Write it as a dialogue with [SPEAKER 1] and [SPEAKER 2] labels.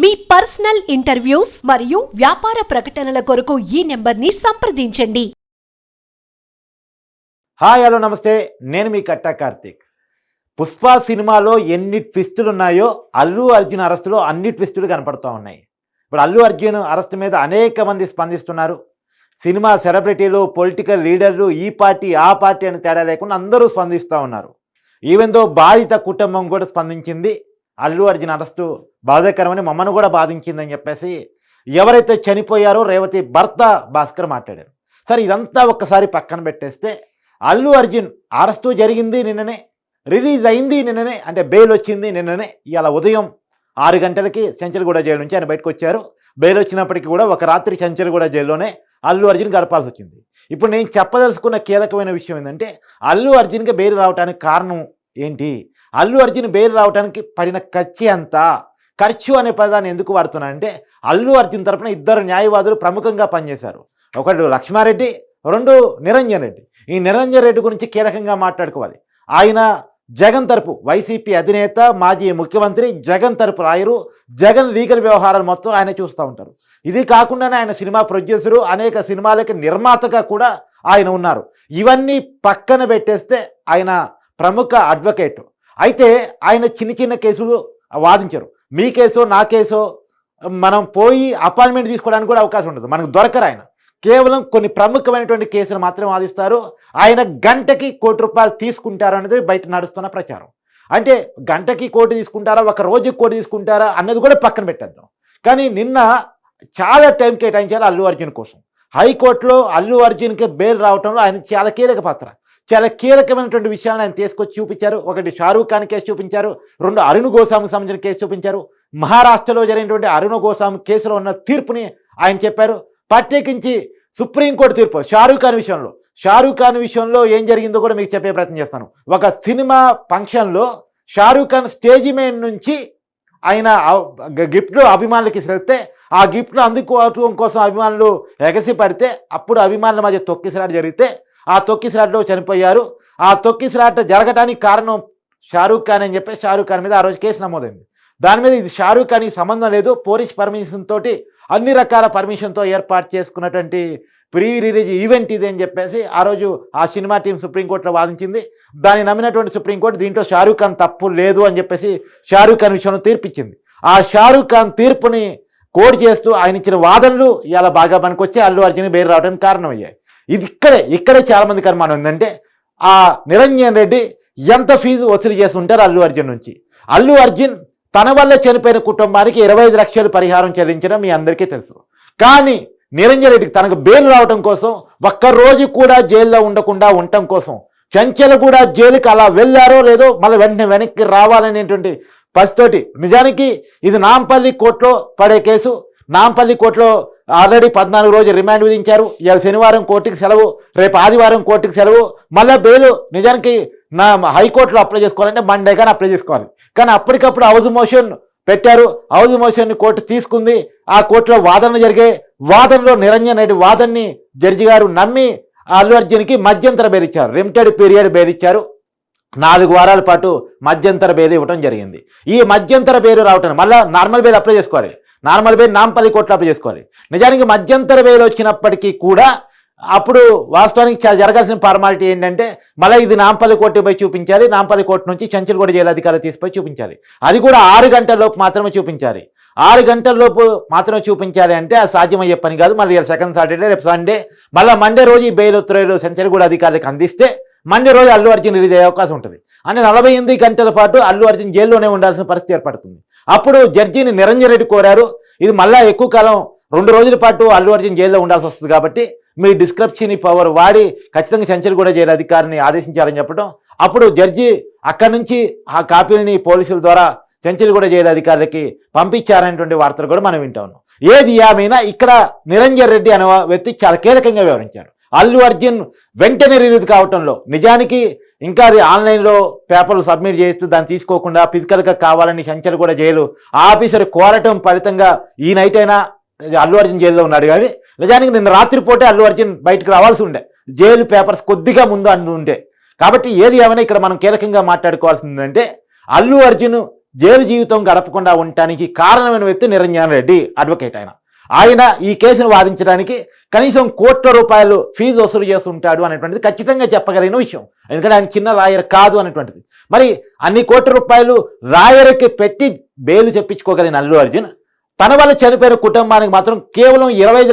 [SPEAKER 1] మీ personal interviews మరియు వ్యాపార ప్రకటనల కొరకు ఈ నెంబర్ని సంప్రదించండి.
[SPEAKER 2] హాయ్ హలో నమస్తే, నేను మీ కట్టా కార్తీక్. పుష్ప సినిమాలో ఎన్ని ట్విస్టులు ఉన్నాయో అల్లు అర్జున్ అరెస్టులో అన్ని ట్విస్టులు కనపడుతూ ఉన్నాయి. ఇప్పుడు అల్లు అర్జున్ అరెస్ట్ మీద అనేక మంది స్పందిస్తున్నారు. సినిమా సెలబ్రిటీలు, పొలిటికల్ లీడర్లు, ఈ పార్టీ ఆ పార్టీ అని తేడా లేకుండా అందరూ స్పందిస్తూ ఉన్నారు. ఈవెన్ దో బాధిత కుటుంబం కూడా స్పందించింది. అల్లు అర్జున్ అరెస్టు బాధాకరమని, మమ్మల్ని కూడా బాధించిందని చెప్పేసి ఎవరైతే చనిపోయారో రేవతి భర్త భాస్కర్ మాట్లాడారు. సరే, ఇదంతా ఒక్కసారి పక్కన పెట్టేస్తే అల్లు అర్జున్ అరెస్టు జరిగింది నిన్ననే, రిలీజ్ అయింది నిన్ననే, అంటే బెయిల్ వచ్చింది నిన్ననే. ఇవాళ ఉదయం 6 గంటలకి చెంచల్గూడ జైలు నుంచి ఆయన బయటకు వచ్చారు. బెయిల్ వచ్చినప్పటికీ కూడా ఒక రాత్రి చెంచల్గూడ జైల్లోనే అల్లు అర్జున్ గడపాల్సి వచ్చింది. ఇప్పుడు నేను చెప్పదలుచుకున్న కీలకమైన విషయం ఏంటంటే, అల్లు అర్జున్కి బెయిల్ రావడానికి కారణం ఏంటి, అల్లు అర్జున్ బెయిల్ రావడానికి పడిన ఖర్చు ఎంత, ఖర్చు అనే పదాన్ని ఎందుకు వాడుతున్నానంటే, అల్లు అర్జున్ తరపున 2 న్యాయవాదులు ప్రముఖంగా పనిచేశారు. ఒకడు లక్ష్మారెడ్డి, 2 నిరంజన్ రెడ్డి. ఈ నిరంజన్ రెడ్డి గురించి కీలకంగా మాట్లాడుకోవాలి. ఆయన జగన్ తరపు వైసీపీ అధినేత, మాజీ ముఖ్యమంత్రి, జగన్ తరపు రాయరు. జగన్ లీగల్ వ్యవహారాలు మొత్తం ఆయన చూస్తూ ఉంటారు. ఇది కాకుండానే ఆయన సినిమా ప్రొడ్యూసరు, అనేక సినిమాలకి నిర్మాతగా కూడా ఆయన ఉన్నారు. ఇవన్నీ పక్కన పెట్టేస్తే ఆయన ప్రముఖ అడ్వకేట్. అయితే ఆయన చిన్న చిన్న కేసులు వాదించరు. మీ కేసో నా కేసో మనం పోయి అపాయింట్మెంట్ తీసుకోవడానికి కూడా అవకాశం ఉండదు, మనకు దొరకరు. ఆయన కేవలం కొన్ని ప్రముఖమైనటువంటి కేసులు మాత్రమే వాదిస్తారు. ఆయన గంటకి ₹1 కోటి తీసుకుంటారు అనేది బయట నడుస్తున్న ప్రచారం. అంటే గంటకి 1 కోటి తీసుకుంటారా, ఒక రోజుకి 1 కోటి తీసుకుంటారా అన్నది కూడా పక్కన పెట్టేద్దాం. కానీ నిన్న చాలా టైం కేటాయించారు అల్లు అర్జున్ కోసం. హైకోర్టులో అల్లు అర్జున్కి బెయిల్ రావడంలో ఆయన చాలా కీలక పాత్ర. చాలా కీలకమైనటువంటి విషయాలను ఆయన తీసుకొచ్చి చూపించారు. ఒకటి షారూఖ్ ఖాన్ కేసు చూపించారు, 2 అరుణ్ గోస్వామికి సంబంధించిన కేసు చూపించారు. మహారాష్ట్రలో జరిగినటువంటి అరుణ్ గోస్వామి కేసులో ఉన్న తీర్పుని ఆయన చెప్పారు. ప్రత్యేకించి సుప్రీంకోర్టు తీర్పు షారూఖ్ ఖాన్ విషయంలో ఏం జరిగిందో కూడా మీకు చెప్పే ప్రయత్నం చేస్తాను. ఒక సినిమా ఫంక్షన్లో షారూఖ్ ఖాన్ స్టేజ్ మీద నుంచి ఆయన గిఫ్ట్లు అభిమానులకి ఇస్తే, ఆ గిఫ్ట్లు అందుకోవడం కోసం అభిమానులు ఎగసి పడితే, అప్పుడు అభిమానుల మధ్య తొక్కిసలాట జరిగితే ఆ తొక్కిసలాటలో చనిపోయారు. ఆ తొక్కిసలాట జరగడానికి కారణం షారూఖ్ ఖాన్ అని చెప్పి షారూఖ్ ఖాన్ మీద ఆ రోజు కేసు నమోదైంది. దాని మీద ఇది షారూఖ్ ఖాన్కి సంబంధం లేదు, పోలీస్ పర్మిషన్ తోటి, అన్ని రకాల పర్మిషన్తో ఏర్పాటు చేసుకున్నటువంటి ప్రీ రిలీజ్ ఈవెంట్ ఇది అని చెప్పేసి ఆ రోజు ఆ సినిమా టీం సుప్రీంకోర్టులో వాదించింది. దాన్ని నమ్మినటువంటి సుప్రీంకోర్టు దీంట్లో షారూఖ్ ఖాన్ తప్పు లేదు అని చెప్పేసి షారూఖ్ ఖాన్ విషయంలో తీర్పిచ్చింది. ఆ షారూఖ్ ఖాన్ తీర్పుని కోడ్ చేస్తూ ఆయన ఇచ్చిన వాదనలు ఇలా బాగా పనికొచ్చి అల్లు అర్జున్ బెయిల్ రావడానికి కారణమయ్యాయి. ఇది ఇక్కడే చాలా మందికి అనుమానం ఏంటంటే, ఆ నిరంజన్ రెడ్డి ఎంత ఫీజు వసూలు చేసి ఉంటారు అల్లు అర్జున్ నుంచి. అల్లు అర్జున్ తన వల్ల చనిపోయిన కుటుంబానికి 25 లక్షలు పరిహారం చెల్లించడం మీ అందరికీ తెలుసు. కానీ నిరంజన్ రెడ్డికి తనకు బెయిల్ రావడం కోసం, ఒక్కరోజు కూడా జైల్లో ఉండకుండా ఉండటం కోసం, చెంచల్ కూడా జైలుకి అలా వెళ్ళారో లేదో మళ్ళీ వెంటనే వెనక్కి రావాలనేటువంటి పసితోటి, నిజానికి ఇది నాంపల్లి కోర్టులో పడే కేసు. నాంపల్లి కోర్టులో ఆల్రెడీ 14 రోజులు రిమాండ్ విధించారు. ఇవాళ శనివారం కోర్టుకి సెలవు, రేపు ఆదివారం కోర్టుకి సెలవు. మళ్ళీ బెయిల్ నిజానికి నా హైకోర్టులో అప్లై చేసుకోవాలంటే మండే కానీ అప్లై చేసుకోవాలి. కానీ అప్పటికప్పుడు హౌస్ మోషన్ పెట్టారు. హౌస్ మోషన్ని కోర్టు తీసుకుంది. ఆ కోర్టులో వాదనలు జరిగాయి. వాదనలో నిరంజన్ రెడ్డి వాదనని జడ్జి గారు నమ్మి అల్లు అర్జున్కి మధ్యంతర బెయిల్ ఇచ్చారు, లిమిటెడ్ పీరియడ్ బెయిల్ ఇచ్చారు. 4 వారాల పాటు మధ్యంతర బెయిల్ ఇవ్వడం జరిగింది. ఈ మధ్యంతర బెయిల్ రావటం మళ్ళీ నార్మల్ బెయిల్ అప్లై చేసుకోవాలి. నార్మల్ బెయిల్ నాంపల్లి కోర్టులో అప్లై చేసుకోవాలి. నిజానికి మధ్యంతర బెయిల్ వచ్చినప్పటికీ కూడా అప్పుడు వాస్తవానికి జరగాల్సిన ఫార్మాలిటీ ఏంటంటే, మళ్ళీ ఇది నాంపల్లి కోర్టు పోయి చూపించాలి. నాంపల్లి కోర్టు నుంచి చెంచల్గూడ జైలు అధికారులు తీసుకుపోయి చూపించాలి. అది కూడా 6 గంటలలోపు మాత్రమే చూపించాలి. 6 గంటలలోపు మాత్రమే చూపించాలి అంటే అది సాధ్యమయ్యే పని కాదు. మళ్ళీ సెకండ్ సాటర్డే, రేపు సండే, మళ్ళీ మండే రోజు ఈ బెయిల్ ఉత్తర్వులు చెంచల్గూడ అధికారులకు అందిస్తే మండే రోజు అల్లు అర్జున్ రిలీజ్ అయ్యే అవకాశం ఉంటుంది. అంటే 48 గంటల పాటు అల్లు అర్జున్ జైల్లోనే ఉండాల్సిన పరిస్థితి ఏర్పడుతుంది. అప్పుడు జడ్జిని నిరంజన్ రెడ్డి కోరారు, ఇది మళ్ళీ ఎక్కువ కాలం 2 రోజుల పాటు అల్లు అర్జున్ జైల్లో ఉండాల్సి వస్తుంది కాబట్టి మీ డిస్క్రిప్షన్ పవర్ వాడి ఖచ్చితంగా చెంచల్గూడ జైలు అధికారిని ఆదేశించాలని చెప్పడం. అప్పుడు జడ్జి అక్కడి నుంచి ఆ కాపీలని పోలీసుల ద్వారా చెంచల్గూడ జైలు అధికారులకి పంపించారనేటువంటి వార్తలు కూడా మనం వింటా ఉన్నాం. ఏది ఏమైనా ఇక్కడ నిరంజన్ రెడ్డి అనే వ్యక్తి చాలా కీలకంగా వ్యవహరించాడు. అల్లు అర్జున్ వెంటనే రిలీజ్ కావటంలో, నిజానికి ఇంకా అది ఆన్లైన్లో పేపర్లు సబ్మిట్ చేస్తూ దాన్ని తీసుకోకుండా ఫిజికల్గా కావాలని చెంచల్గూడ జైలు ఆఫీసర్ కోరటం ఫలితంగా ఈ నైట్ అయినా అల్లు అర్జున్ జైల్లో ఉన్నాడు. కానీ నిజానికి నిన్న రాత్రిపూటే అల్లు అర్జున్ బయటకు రావాల్సి ఉండే, జైలు పేపర్స్ కొద్దిగా ముందు ఉండే. కాబట్టి ఏది ఏమైనా ఇక్కడ మనం కీలకంగా మాట్లాడుకోవాల్సిందంటే, అల్లు అర్జున్ జైలు జీవితం గడపకుండా ఉండటానికి కారణమైన వ్యక్తి నిరంజన్ రెడ్డి అడ్వకేట్. ఆయన ఈ కేసును వాదించడానికి కనీసం ₹1,00,00,000 ఫీజు వసూలు చేస్తుంటాడు అనేటువంటిది ఖచ్చితంగా చెప్పగలిగిన విషయం. ఎందుకంటే ఆయన చిన్న లాయర్ కాదు అనేటువంటిది. మరి అన్ని ₹1,00,00,000 లాయర్కి పెట్టి బెయిల్ చెప్పించుకోగలిగిన అల్లు అర్జున్ తన వల్ల చనిపోయిన కుటుంబానికి మాత్రం కేవలం 25 లక్షల